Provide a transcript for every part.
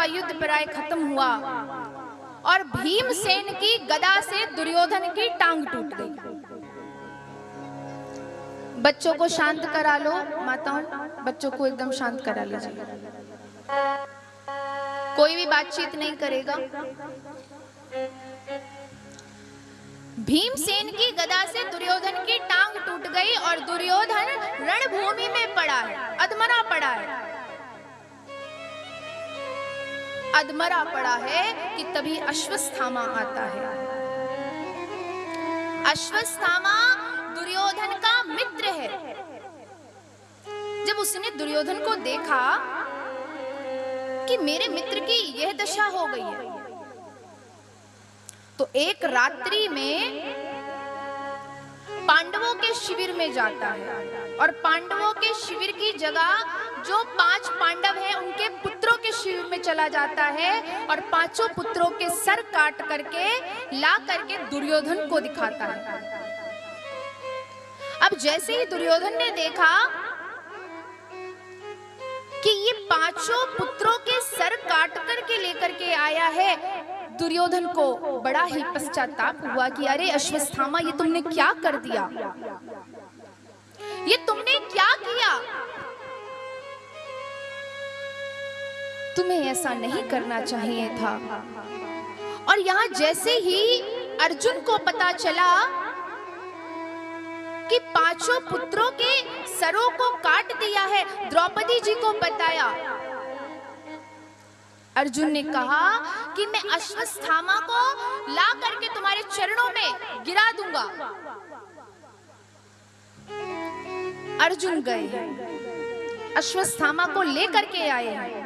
युद्ध प्राय खत्म हुआ और भीमसेन की गदा से दुर्योधन की टांग टूट गई। बच्चों को शांत करा लो, माताओं बच्चों को एकदम शांत करा लीजिए, कोई भी बातचीत नहीं करेगा। भीमसेन की गदा से दुर्योधन की टांग टूट गई और दुर्योधन रणभूमि में पड़ा है, अधमरा पड़ा है। अधमरा पड़ा है कि तभी अश्वत्थामा आता है। अश्वत्थामा दुर्योधन का मित्र है। जब उसने दुर्योधन को देखा कि मेरे मित्र की यह दशा हो गई है, तो एक रात्रि में पांडवों के शिविर में जाता है और पांडवों के शिविर की जगह जो 5 पांडव हैं उनके पुत्रों के शिविर में चला जाता है और 5 पुत्रों के सर काट करके ला करके दुर्योधन को दिखाता है। अब जैसे ही दुर्योधन ने देखा कि ये 5 पुत्रों के सर काट करके लेकर के आया है, दुर्योधन को बड़ा ही पश्चाताप हुआ कि अरे अश्वत्थामा, ये तुमने क्या कर दिया, ये तुमने क्या किया, तुम्हें ऐसा नहीं करना चाहिए था। और यहां जैसे ही अर्जुन को पता चला कि 5 पुत्रों के सरों को काट दिया है, द्रौपदी जी को बताया, अर्जुन ने कहा कि मैं अश्वत्थामा को ला करके तुम्हारे चरणों में गिरा दूंगा। अर्जुन गए, अश्वत्थामा को लेकर के आए हैं।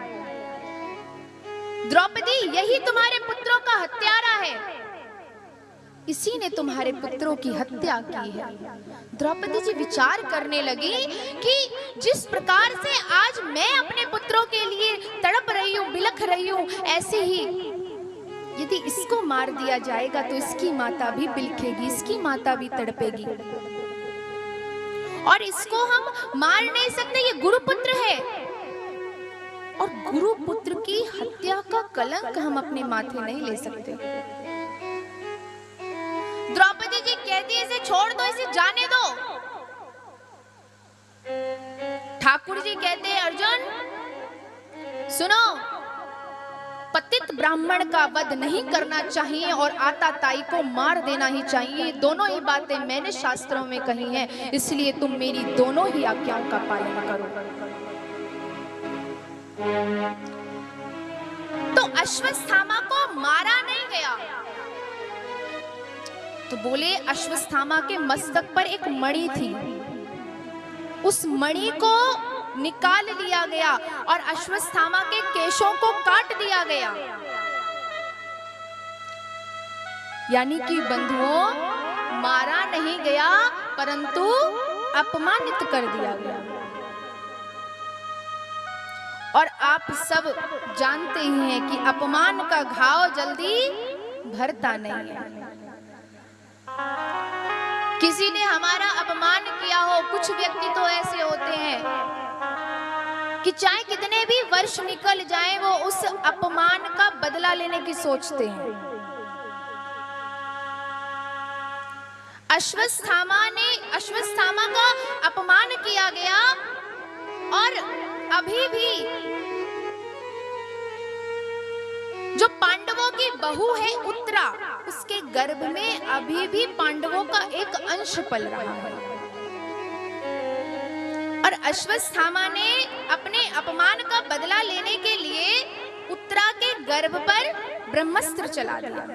द्रौपदी, यही तुम्हारे पुत्रों का हत्यारा है, इसी ने तुम्हारे पुत्रों की हत्या की है। द्रौपदी जी विचार करने लगी कि जिस प्रकार से आज मैं अपने पुत्रों के लिए तड़प रही हूँ, बिलख रही हूँ, ऐसे ही यदि इसको मार दिया जाएगा तो इसकी माता भी बिलखेगी, इसकी माता भी तड़पेगी, और इसको हम मार नहीं सकते, ये गुरुपुत्र है और गुरुपुत्र की हत्या का कलंक हम अपने माथे नहीं ले सकते। द्रौपदी जी कहती है इसे छोड़ दो, इसे जाने दो। ठाकुर जी कहते हैं अर्जुन सुनो, पतित ब्राह्मण का वध नहीं करना चाहिए और आताताई को मार देना ही चाहिए। दोनों ही बातें मैंने शास्त्रों में कही हैं, इसलिए तुम मेरी दोनों ही आज्ञाओं का पालन करो। तो अश्वत्थामा को मारा नहीं गया, तो बोले अश्वत्थामा के मस्तक पर एक मणि थी, उस मणि को निकाल लिया गया और अश्वत्थामा के केशों को काट दिया गया। यानी कि बंधुओं, मारा नहीं गया परंतु अपमानित कर दिया गया। और आप सब जानते ही हैं कि अपमान का घाव जल्दी भरता नहीं है। किसी ने हमारा अपमान किया हो, कुछ व्यक्ति तो ऐसे होते हैं कि चाहे कितने भी वर्ष निकल जाएं, वो उस अपमान का बदला लेने की सोचते हैं। अश्वत्थामा का अपमान किया गया और अभी भी जो पांडवों की बहू है उत्तरा, उसके गर्भ में अभी भी पांडवों का एक अंश पल रहा है। और अश्वत्थामा ने अपने अपमान का बदला लेने के लिए उत्तरा के गर्भ पर ब्रह्मास्त्र चला दिया।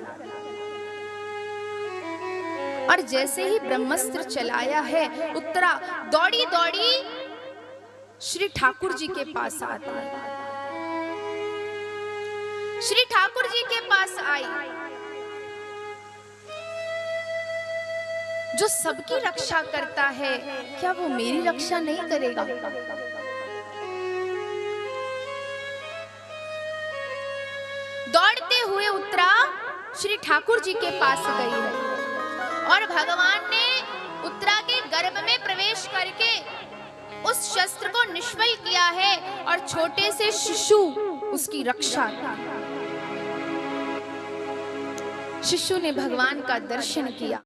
और जैसे ही ब्रह्मास्त्र चलाया है, उत्तरा दौड़ी दौड़ी श्री ठाकुर जी के पास आती है। श्री ठाकुर जी के पास आई, जो सबकी रक्षा करता है, क्या वो मेरी रक्षा नहीं करेगा? दौड़ते हुए उत्तरा श्री ठाकुर जी के पास गई है और भगवान ने उत्तरा के गर्भ में प्रवेश करके उस शस्त्र को निष्फल किया है और छोटे से शिशु उसकी रक्षा की। शिशु ने भगवान का दर्शन किया।